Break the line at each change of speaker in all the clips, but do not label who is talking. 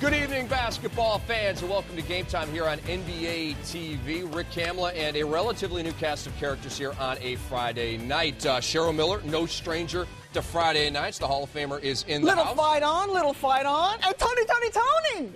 Good evening, basketball fans, and welcome to Game Time here on NBA TV. Rick Kamla and a relatively new cast of characters here on a Friday night. Cheryl Miller, no stranger to Friday nights. The Hall of Famer is in the house.
Little fight on. And Tony.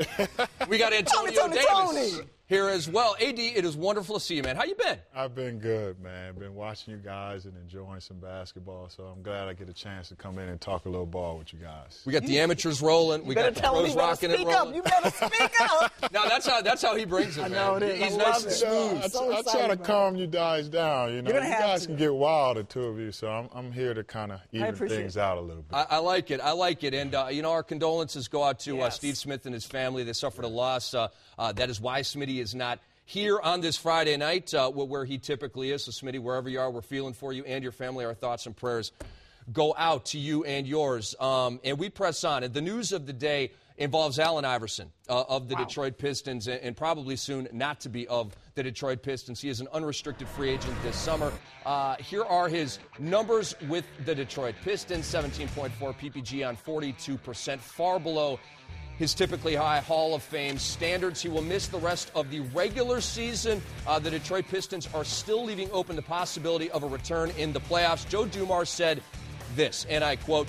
We got Antonio
Tony.
Davis here as well. AD, it is wonderful to see you, man. How you been?
I've been good, man. Been watching you guys and enjoying some basketball, so I'm glad I get a chance to come in and talk a little ball with you guys.
We got the amateurs rolling. We got the pros rocking and rolling.
You better speak up.
No, that's how he brings it, man.
I know it is.
He's
I
nice and smooth.
I try to calm you guys down. You know, you guys can
to.
get wild, the two of you. So I'm here to kind of even things out a little bit.
I like it. And our condolences go out to
Yes.
Steve Smith and his family. They suffered a loss. That is why Smitty is not here on this Friday night, where he typically is. So, Smitty, wherever you are, we're feeling for you and your family. Our thoughts and prayers go out to you and yours. And we press on. And the news of the day involves Allen Iverson of the Detroit Pistons, and probably soon not to be of the Detroit Pistons. He is an unrestricted free agent this summer. Here are his numbers with the Detroit Pistons: 17.4 PPG on 42%, far below his typically high Hall of Fame standards. He will miss the rest of the regular season. The Detroit Pistons are still leaving open the possibility of a return in the playoffs. Joe Dumars said this, and I quote,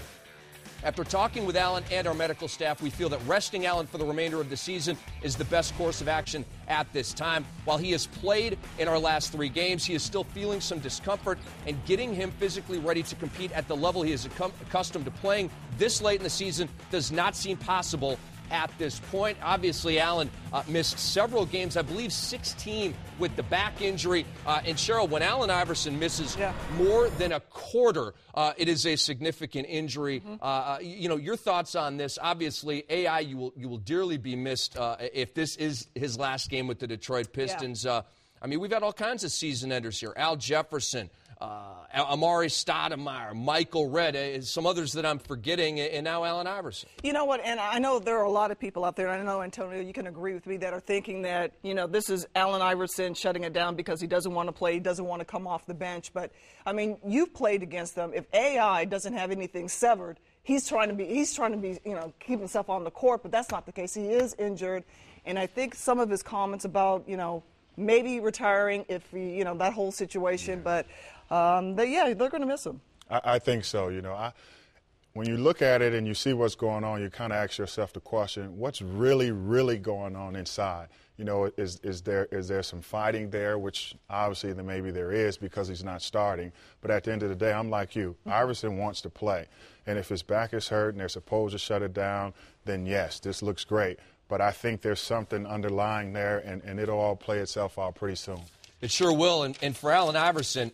"After talking with Allen and our medical staff, we feel that resting Allen for the remainder of the season is the best course of action at this time. While he has played in our last 3 games, he is still feeling some discomfort, and getting him physically ready to compete at the level he is accustomed to playing this late in the season does not seem possible at this point." Obviously, Allen missed several games, I believe 16 with the back injury. And Cheryl, when Allen Iverson misses more than a quarter, it is a significant injury. Your thoughts on this? Obviously, AI, you will dearly be missed if this is his last game with the Detroit Pistons. We've had all kinds of season enders here. Al Jefferson, Amari Stoudemire, Michael Redd, some others that I'm forgetting, and now Allen Iverson.
You know what, and I know there are a lot of people out there, and I know, Antonio, you can agree with me, that are thinking that, this is Allen Iverson shutting it down because he doesn't want to play, he doesn't want to come off the bench. But, you've played against them. If AI doesn't have anything severed, he's trying to be, keep himself on the court, but that's not the case. He is injured, and I think some of his comments about, maybe retiring if that whole situation, but they're going to miss him.
I think so. When you look at it and you see what's going on, you kind of ask yourself the question, what's really, really going on inside? Is there some fighting there, which obviously maybe there is because he's not starting. But at the end of the day, I'm like you. Iverson wants to play. And if his back is hurt and they're supposed to shut it down, then yes, this looks great. But I think there's something underlying there, and it'll all play itself out pretty soon. It
sure will. And for Allen Iverson,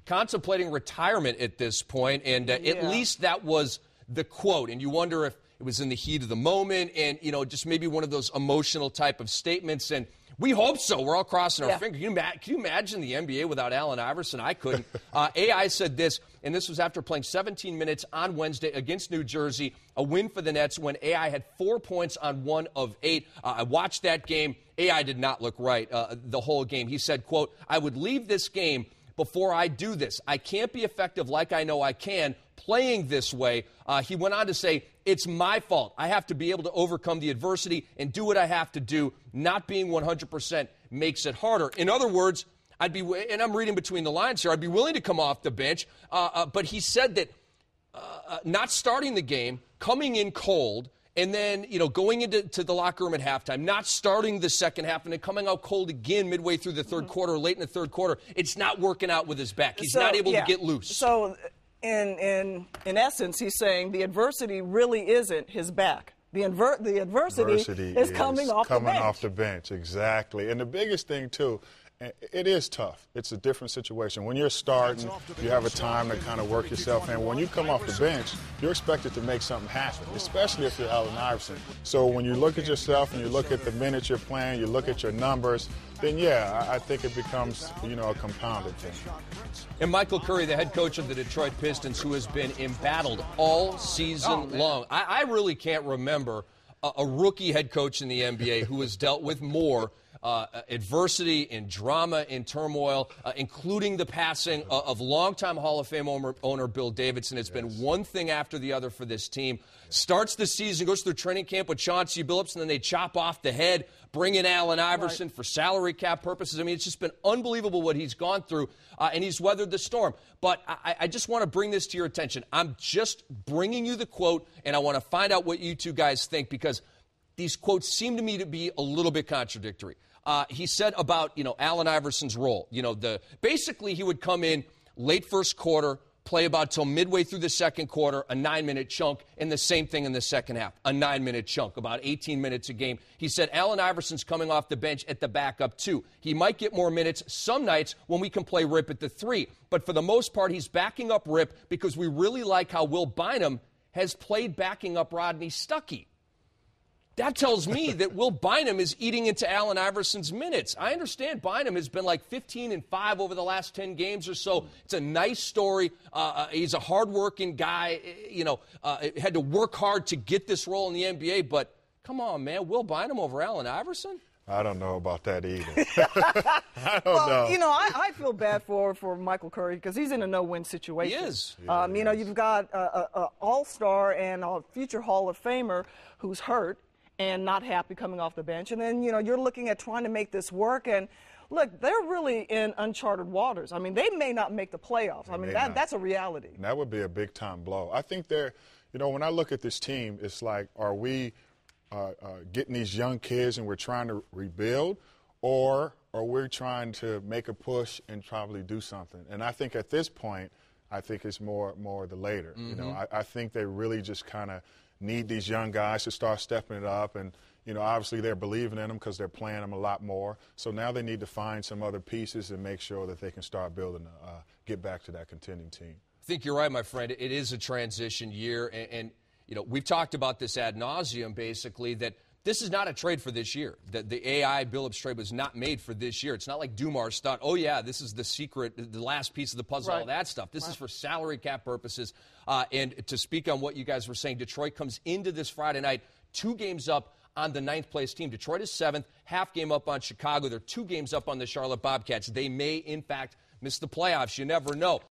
contemplating retirement at this point, and at least that was the quote. And you wonder if it was in the heat of the moment and, just maybe one of those emotional type of statements. And we hope so. We're all crossing our fingers. Can you imagine the NBA without Allen Iverson? I couldn't. AI said this, and this was after playing 17 minutes on Wednesday against New Jersey, a win for the Nets when AI had 4 points on 1 of 8. I watched that game. AI did not look right the whole game. He said, quote, "I would leave this game before I do this. I can't be effective like I know I can playing this way." He went on to say, "It's my fault. I have to be able to overcome the adversity and do what I have to do. Not being 100% makes it harder." In other words, and I'm reading between the lines here, I'd be willing to come off the bench. But he said that not starting the game, coming in cold, and then, going into the locker room at halftime, not starting the second half, and then coming out cold again midway through the third quarter, late in the third quarter, it's not working out with his back. He's not able to get loose.
So, in essence, he's saying the adversity really isn't his back. The adversity is coming off
the bench, exactly. And the biggest thing, too, it is tough. It's a different situation. When you're starting, you have a time to kind of work yourself in. When you come off the bench, you're expected to make something happen, especially if you're Allen Iverson. So when you look at yourself and you look at the minutes you're playing, you look at your numbers, then, I think it becomes, a compounded thing.
And Michael Curry, the head coach of the Detroit Pistons, who has been embattled all season long. I really can't remember a rookie head coach in the NBA who has dealt with more adversity and drama and turmoil, including the passing of longtime Hall of Fame owner Bill Davidson. It's been one thing after the other for this team. Starts the season, goes through training camp with Chauncey Billups, and then they chop off the head, bring in Allen Iverson for salary cap purposes. I mean, it's just been unbelievable what he's gone through, and he's weathered the storm. But I just want to bring this to your attention. I'm just bringing you the quote, and I want to find out what you two guys think, because these quotes seem to me to be a little bit contradictory. He said about, Allen Iverson's role. Basically he would come in late first quarter, play about till midway through the second quarter, a 9-minute chunk, and the same thing in the second half, a 9-minute chunk, about 18 minutes a game. He said Allen Iverson's coming off the bench at the backup too. He might get more minutes some nights when we can play Rip at the 3, but for the most part he's backing up Rip because we really like how Will Bynum has played backing up Rodney Stuckey. That tells me that Will Bynum is eating into Allen Iverson's minutes. I understand Bynum has been like 15-5 over the last 10 games or so. It's a nice story. He's a hardworking guy. Had to work hard to get this role in the NBA. But come on, man, Will Bynum over Allen Iverson?
I don't know about that either. I don't know.
I feel bad for Michael Curry because he's in a no-win situation.
He is.
You've got an all-star and a future Hall of Famer who's hurt and not happy coming off the bench. And then, you're looking at trying to make this work. And, look, they're really in uncharted waters. I mean, they may not make the playoffs. I mean, that's a reality.
And that would be a big-time blow. I think when I look at this team, it's like, are we getting these young kids and we're trying to rebuild, or are we trying to make a push and probably do something? And I think at this point, I think it's more the later.
Mm-hmm.
I think they really just kind of need these young guys to start stepping it up. And, obviously they're believing in them because they're playing them a lot more. So now they need to find some other pieces and make sure that they can start building, get back to that contending team.
I think you're right, my friend. It is a transition year. And we've talked about this ad nauseum, basically, that this is not a trade for this year. The AI Billups trade was not made for this year. It's not like Dumars thought, oh, yeah, this is the secret, the last piece of the puzzle, all that stuff. This is for salary cap purposes. And to speak on what you guys were saying, Detroit comes into this Friday night 2 games up on the 9th-place team. Detroit is 7th, half game up on Chicago. They're 2 games up on the Charlotte Bobcats. They may, in fact, miss the playoffs. You never know.